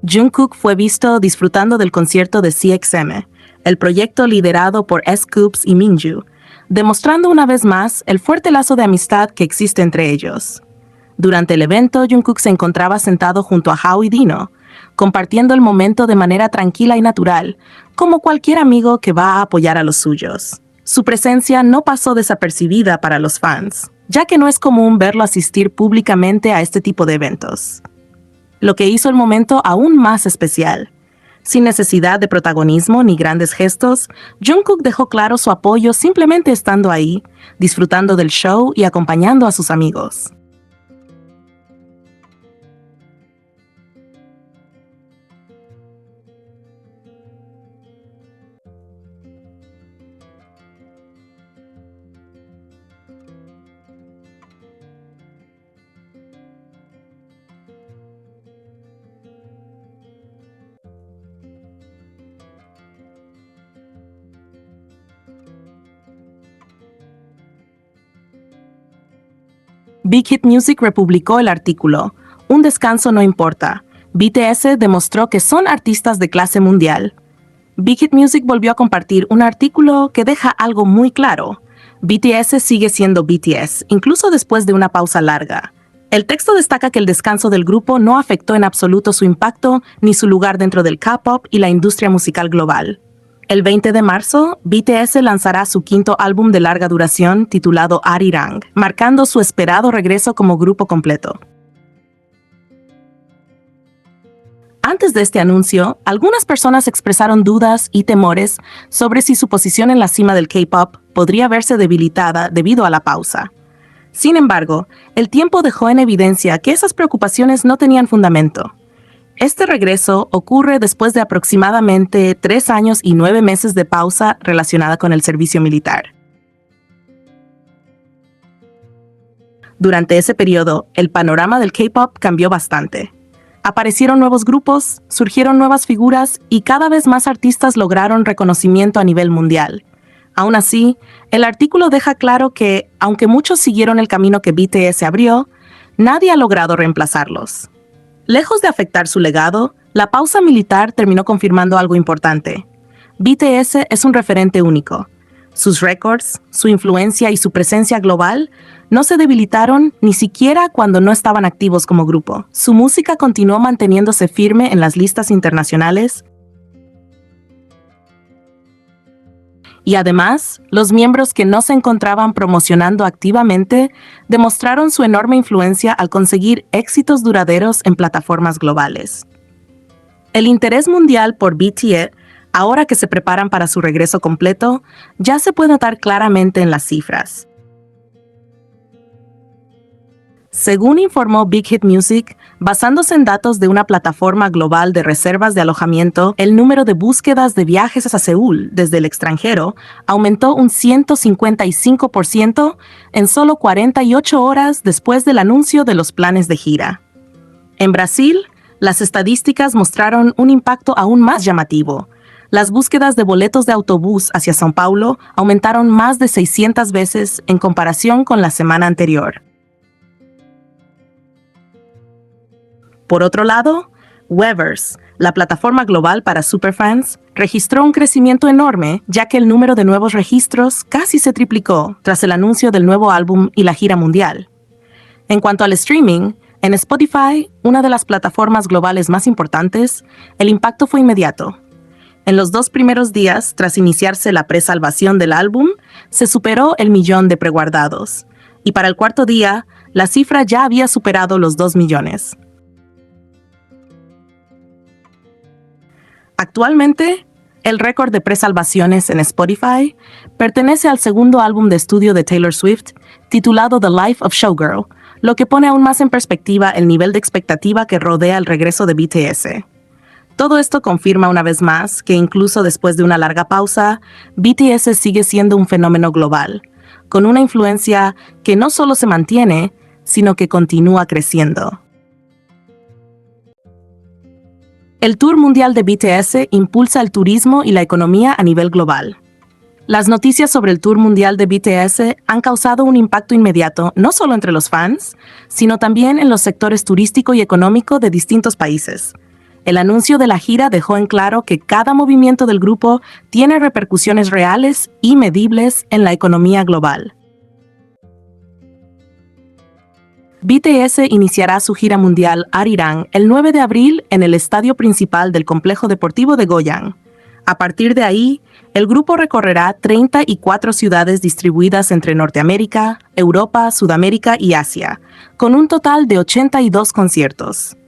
Jungkook fue visto disfrutando del concierto de CXM, el proyecto liderado por S-Coups y Minju, demostrando una vez más el fuerte lazo de amistad que existe entre ellos. Durante el evento, Jungkook se encontraba sentado junto a Hao y Dino, compartiendo el momento de manera tranquila y natural, como cualquier amigo que va a apoyar a los suyos. Su presencia no pasó desapercibida para los fans, ya que no es común verlo asistir públicamente a este tipo de eventos, lo que hizo el momento aún más especial. Sin necesidad de protagonismo ni grandes gestos, Jungkook dejó claro su apoyo simplemente estando ahí, disfrutando del show y acompañando a sus amigos. Big Hit Music republicó el artículo "Un descanso no importa. BTS demostró que son artistas de clase mundial". Big Hit Music volvió a compartir un artículo que deja algo muy claro. BTS sigue siendo BTS, incluso después de una pausa larga. El texto destaca que el descanso del grupo no afectó en absoluto su impacto ni su lugar dentro del K-pop y la industria musical global. El 20 de marzo, BTS lanzará su quinto álbum de larga duración titulado Arirang, marcando su esperado regreso como grupo completo. Antes de este anuncio, algunas personas expresaron dudas y temores sobre si su posición en la cima del K-pop podría verse debilitada debido a la pausa. Sin embargo, el tiempo dejó en evidencia que esas preocupaciones no tenían fundamento. Este regreso ocurre después de aproximadamente 3 años y 9 meses de pausa relacionada con el servicio militar. Durante ese periodo, el panorama del K-pop cambió bastante. Aparecieron nuevos grupos, surgieron nuevas figuras y cada vez más artistas lograron reconocimiento a nivel mundial. Aún así, el artículo deja claro que, aunque muchos siguieron el camino que BTS abrió, nadie ha logrado reemplazarlos. Lejos de afectar su legado, la pausa militar terminó confirmando algo importante. BTS es un referente único. Sus récords, su influencia y su presencia global no se debilitaron ni siquiera cuando no estaban activos como grupo. Su música continuó manteniéndose firme en las listas internacionales y además, los miembros que no se encontraban promocionando activamente demostraron su enorme influencia al conseguir éxitos duraderos en plataformas globales. El interés mundial por BTS, ahora que se preparan para su regreso completo, ya se puede notar claramente en las cifras. Según informó Big Hit Music, basándose en datos de una plataforma global de reservas de alojamiento, el número de búsquedas de viajes a Seúl desde el extranjero aumentó un 155% en solo 48 horas después del anuncio de los planes de gira. En Brasil, las estadísticas mostraron un impacto aún más llamativo. Las búsquedas de boletos de autobús hacia São Paulo aumentaron más de 600 veces en comparación con la semana anterior. Por otro lado, Weverse, la plataforma global para superfans, registró un crecimiento enorme, ya que el número de nuevos registros casi se triplicó tras el anuncio del nuevo álbum y la gira mundial. En cuanto al streaming, en Spotify, una de las plataformas globales más importantes, el impacto fue inmediato. En los 2 primeros días, tras iniciarse la presalvación del álbum, se superó el 1.000.000 de preguardados, y para el 4.º día, la cifra ya había superado los 2 millones. Actualmente, el récord de presalvaciones en Spotify pertenece al segundo álbum de estudio de Taylor Swift, titulado The Life of Showgirl, lo que pone aún más en perspectiva el nivel de expectativa que rodea el regreso de BTS. Todo esto confirma una vez más que incluso después de una larga pausa, BTS sigue siendo un fenómeno global, con una influencia que no solo se mantiene, sino que continúa creciendo. El Tour Mundial de BTS impulsa el turismo y la economía a nivel global. Las noticias sobre el Tour Mundial de BTS han causado un impacto inmediato no solo entre los fans, sino también en los sectores turístico y económico de distintos países. El anuncio de la gira dejó en claro que cada movimiento del grupo tiene repercusiones reales y medibles en la economía global. BTS iniciará su gira mundial Arirang el 9 de abril en el estadio principal del complejo deportivo de Goyang. A partir de ahí, el grupo recorrerá 34 ciudades distribuidas entre Norteamérica, Europa, Sudamérica y Asia, con un total de 82 conciertos.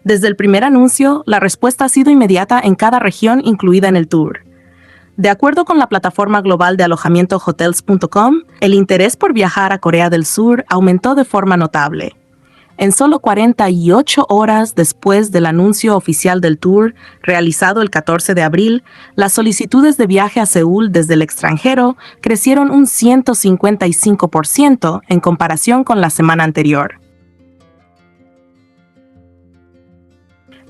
Desde el primer anuncio, la respuesta ha sido inmediata en cada región incluida en el tour. De acuerdo con la plataforma global de alojamiento Hotels.com, el interés por viajar a Corea del Sur aumentó de forma notable. En solo 48 horas después del anuncio oficial del tour, realizado el 14 de abril, las solicitudes de viaje a Seúl desde el extranjero crecieron un 155% en comparación con la semana anterior.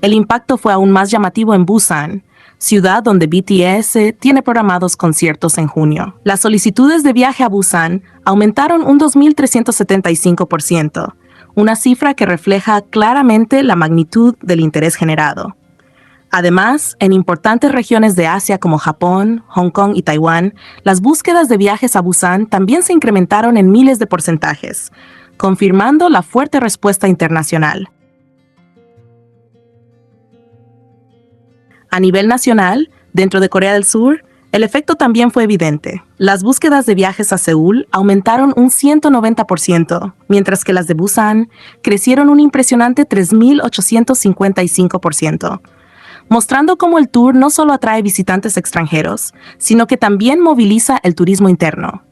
El impacto fue aún más llamativo en Busan, ciudad donde BTS tiene programados conciertos en junio. Las solicitudes de viaje a Busan aumentaron un 2.375%, una cifra que refleja claramente la magnitud del interés generado. Además, en importantes regiones de Asia como Japón, Hong Kong y Taiwán, las búsquedas de viajes a Busan también se incrementaron en miles de porcentajes, confirmando la fuerte respuesta internacional. A nivel nacional, dentro de Corea del Sur, el efecto también fue evidente. Las búsquedas de viajes a Seúl aumentaron un 190%, mientras que las de Busan crecieron un impresionante 3.855%, mostrando cómo el tour no solo atrae visitantes extranjeros, sino que también moviliza el turismo interno.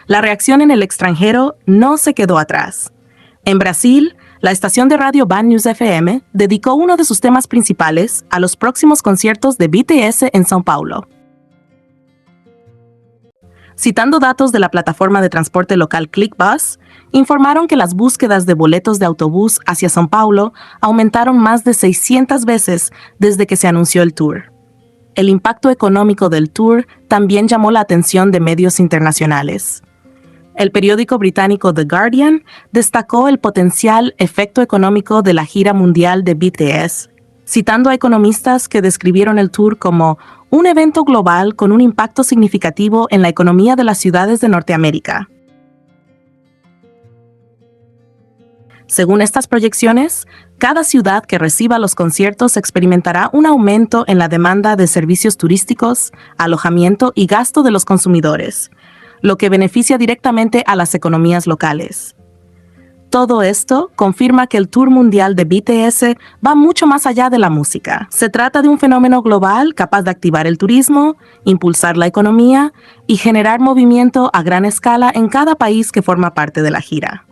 La reacción en el extranjero no se quedó atrás. En Brasil, la estación de radio Band News FM dedicó uno de sus temas principales a los próximos conciertos de BTS en São Paulo. Citando datos de la plataforma de transporte local ClickBus, informaron que las búsquedas de boletos de autobús hacia São Paulo aumentaron más de 600 veces desde que se anunció el tour. El impacto económico del tour también llamó la atención de medios internacionales. El periódico británico The Guardian destacó el potencial efecto económico de la gira mundial de BTS, citando a economistas que describieron el tour como un evento global con un impacto significativo en la economía de las ciudades de Norteamérica. Según estas proyecciones, cada ciudad que reciba los conciertos experimentará un aumento en la demanda de servicios turísticos, alojamiento y gasto de los consumidores, lo que beneficia directamente a las economías locales. Todo esto confirma que el tour mundial de BTS va mucho más allá de la música. Se trata de un fenómeno global capaz de activar el turismo, impulsar la economía y generar movimiento a gran escala en cada país que forma parte de la gira.